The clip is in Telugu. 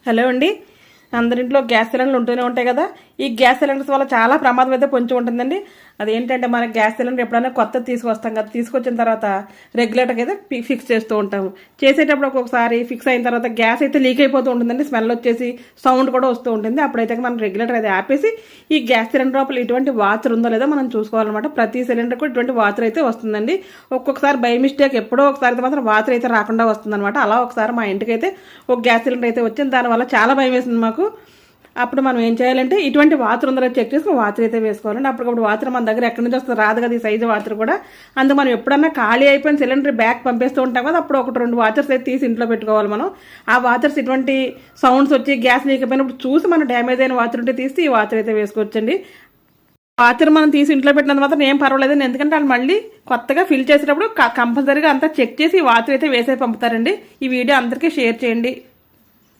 హలో అండి. అందరింట్లో గ్యాస్ సిలిండర్లు ఉంటూనే ఉంటాయి కదా. ఈ గ్యాస్ సిలిండర్స్ వల్ల చాలా ప్రమాదం అయితే పొంచి ఉంటుందండి. అదేంటంటే మన గ్యాస్ సిలిండర్ ఎప్పుడైనా కొత్తది తీసుకొస్తాం కదా, తీసుకొచ్చిన తర్వాత రెగ్యులేటర్కి అయితే ఫిక్స్ చేస్తూ ఉంటాము. చేసేటప్పుడు ఒక్కొక్కసారి ఫిక్స్ అయిన తర్వాత గ్యాస్ అయితే లీక్ అయిపోతూ ఉంటుందండి. స్మెల్ వచ్చేసి సౌండ్ కూడా వస్తూ ఉంటుంది. అప్పుడైతే మనం రెగ్యులేటర్ అయితే ఆపేసి ఈ గ్యాస్ సిలిండర్ లోపల ఇటువంటి వాచర్ ఉందో లేదో మనం చూసుకోవాలన్నమాట. ప్రతి సిలిండర్ కూడా ఇటువంటి వాచర్ అయితే వస్తుందండి. ఒక్కొక్కసారి బై మిస్టేక్ ఎప్పుడో ఒకసారి అయితే మాత్రం వాచర్ అయితే రాకుండా వస్తుందన్నమాట. అలా ఒకసారి మా ఇంటికి అయితే ఒక గ్యాస్ సిలిండర్ అయితే వచ్చింది. దానివల్ల చాలా భయం వేసింది మాకు. అప్పుడు మనం ఏం చేయాలంటే ఇటువంటి వాచర్ ఉందో చెక్ చేసుకుని వాచర్ అయితే వేసుకోవాలండి. అప్పటికప్పుడు వాచర్ మన దగ్గర ఎక్కడి నుంచి వస్తుంది, రాదు కదా ఈ సైజు వాచర్ కూడా. అందుకు మనం ఎప్పుడన్నా ఖాళీ అయిపోయిన సిలిండర్ బ్యాక్ పంపిస్తూ ఉంటాం కదా, అప్పుడు ఒకటి రెండు వాచర్స్ అయితే తీసి ఇంట్లో పెట్టుకోవాలి మనం. ఆ వాచర్స్ ఇటువంటి సౌండ్స్ వచ్చి గ్యాస్ లీక్ అయిపోయినప్పుడు చూసి మనం డ్యామేజ్ అయిన వాచర్ ఉంటే తీసి ఈ వాచర్ అయితే వేసుకోవచ్చండి. వాచర్ మనం తీసి ఇంట్లో పెట్టినంత మాత్రం ఏం పర్వాలేదండి. ఎందుకంటే వాళ్ళు మళ్ళీ కొత్తగా ఫిల్ చేసేటప్పుడు కంపల్సరీగా అంతా చెక్ చేసి ఈ వాచర్ అయితే వేసే పంపుతారండి. ఈ వీడియో అందరికీ షేర్ చేయండి.